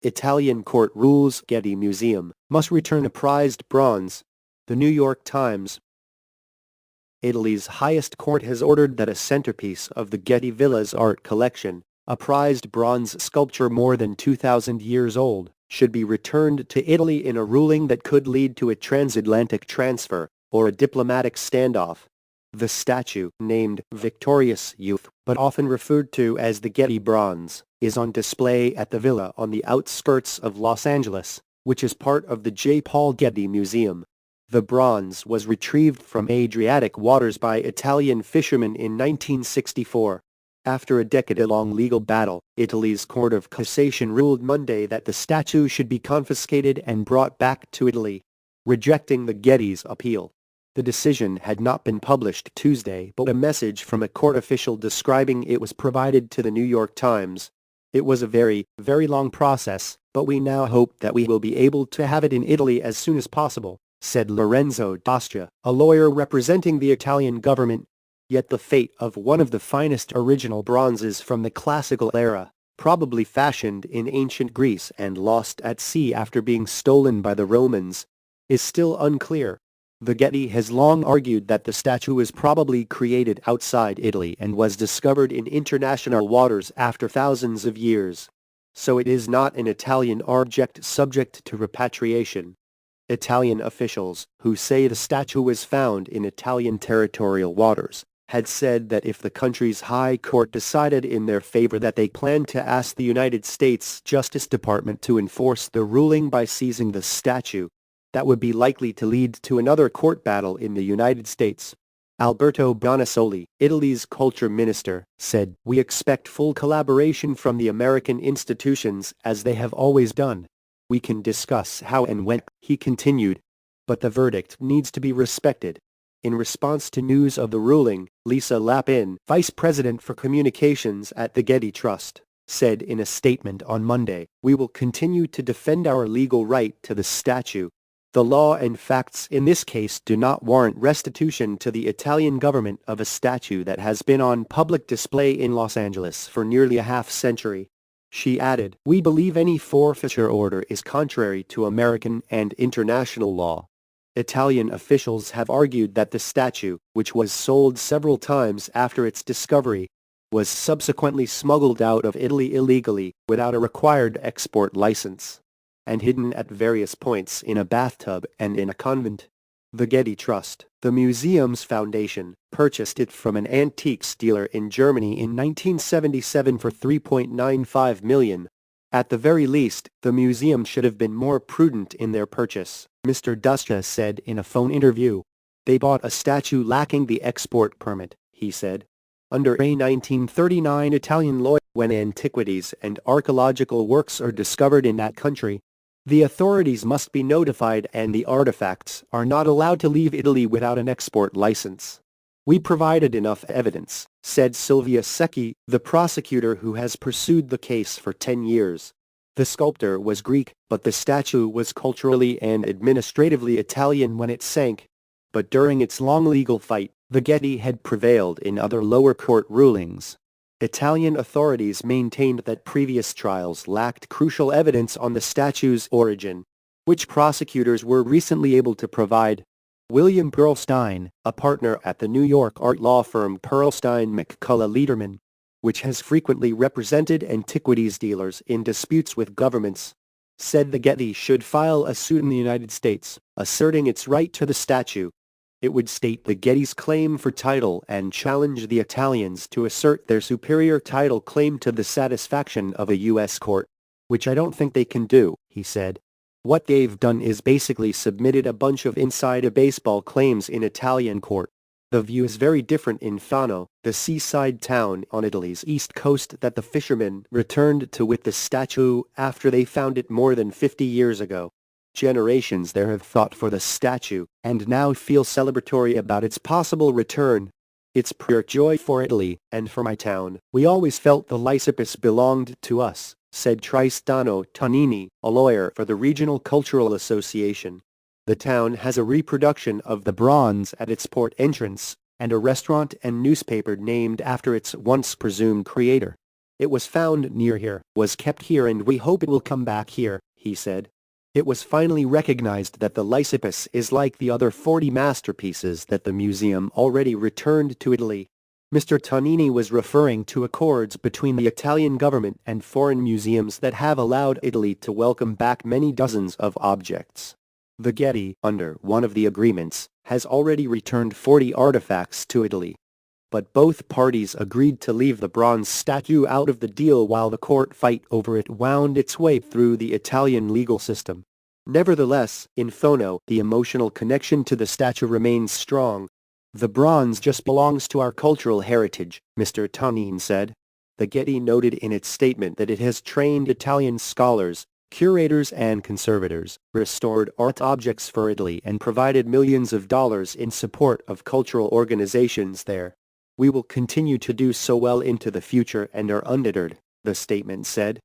Italian court rules Getty Museum must return a prized bronze. The New York Times. Italy's highest court has ordered that a centerpiece of the Getty Villa's art collection, a prized bronze sculpture more than 2,000 years old, should be returned to Italy in a ruling that could lead to a transatlantic transfer or a diplomatic standoff. The statue, named Victorious Youth, but often referred to as the Getty Bronze, is on display at the villa on the outskirts of Los Angeles, which is part of the J. Paul Getty Museum. The bronze was retrieved from Adriatic waters by Italian fishermen in 1964. After a decade-long legal battle, Italy's Court of Cassation ruled Monday that the statue should be confiscated and brought back to Italy, rejecting the Getty's appeal. The decision had not been published Tuesday, but a message from a court official describing it was provided to the New York Times. It was a very, very long process, but we now hope that we will be able to have it in Italy as soon as possible, said Lorenzo D'Ostia, a lawyer representing the Italian government. Yet the fate of one of the finest original bronzes from the classical era, probably fashioned in ancient Greece and lost at sea after being stolen by the Romans, is still unclear. The Getty has long argued that the statue was probably created outside Italy and was discovered in international waters after thousands of years. So it is not an Italian object subject to repatriation. Italian officials, who say the statue was found in Italian territorial waters, had said that if the country's high court decided in their favor that they planned to ask the United States Justice Department to enforce the ruling by seizing the statue, that would be likely to lead to another court battle in the United States. Alberto Bonassoli, Italy's culture minister, said, "We expect full collaboration from the American institutions as they have always done. We can discuss how and when," he continued. But the verdict needs to be respected. In response to news of the ruling, Lisa Lapin, vice president for communications at the Getty Trust, said in a statement on Monday, "We will continue to defend our legal right to the statue. The law and facts in this case do not warrant restitution to the Italian government of a statue that has been on public display in Los Angeles for nearly a half-century." She added, "We believe any forfeiture order is contrary to American and international law." Italian officials have argued that the statue, which was sold several times after its discovery, was subsequently smuggled out of Italy illegally, without a required export license, and hidden at various points in a bathtub and in a convent. The Getty Trust, the museum's foundation, purchased it from an antiques dealer in Germany in 1977 for $3.95 million. At the very least, the museum should have been more prudent in their purchase, Mr. D'Ostia said in a phone interview. "They bought a statue lacking the export permit," he said. Under a 1939 Italian law, when antiquities and archaeological works are discovered in that country, the authorities must be notified and the artifacts are not allowed to leave Italy without an export license. "We provided enough evidence," said Silvia Secchi, the prosecutor who has pursued the case for 10 years. The sculptor was Greek, but the statue was culturally and administratively Italian when it sank. But during its long legal fight, the Getty had prevailed in other lower court rulings. Italian authorities maintained that previous trials lacked crucial evidence on the statue's origin, which prosecutors were recently able to provide. William Pearlstein, a partner at the New York art law firm Pearlstein McCullough Lederman, which has frequently represented antiquities dealers in disputes with governments, said the Getty should file a suit in the United States, asserting its right to the statue. It would state the Getty's claim for title and challenge the Italians to assert their superior title claim to the satisfaction of a U.S. court, which I don't think they can do, he said. What they've done is basically submitted a bunch of inside-a-baseball claims in Italian court. The view is very different in Fano, the seaside town on Italy's east coast that the fishermen returned to with the statue after they found it more than 50 years ago. Generations there have fought for the statue, and now feel celebratory about its possible return. "It's pure joy for Italy, and for my town. We always felt the Lysippus belonged to us," said Tristano Tonini, a lawyer for the Regional Cultural Association. The town has a reproduction of the bronze at its port entrance, and a restaurant and newspaper named after its once presumed creator. It was found near here, was kept here, and we hope it will come back here, he said. It was finally recognized that the Lysippus is like the other 40 masterpieces that the museum already returned to Italy. Mr. Tonini was referring to accords between the Italian government and foreign museums that have allowed Italy to welcome back many dozens of objects. The Getty, under one of the agreements, has already returned 40 artifacts to Italy. But both parties agreed to leave the bronze statue out of the deal while the court fight over it wound its way through the Italian legal system. Nevertheless, in Fono, the emotional connection to the statue remains strong. The bronze just belongs to our cultural heritage, Mr. Tonini said. The Getty noted in its statement that it has trained Italian scholars, curators and conservators, restored art objects for Italy and provided millions of dollars in support of cultural organizations there. We will continue to do so well into the future and are undeterred, the statement said.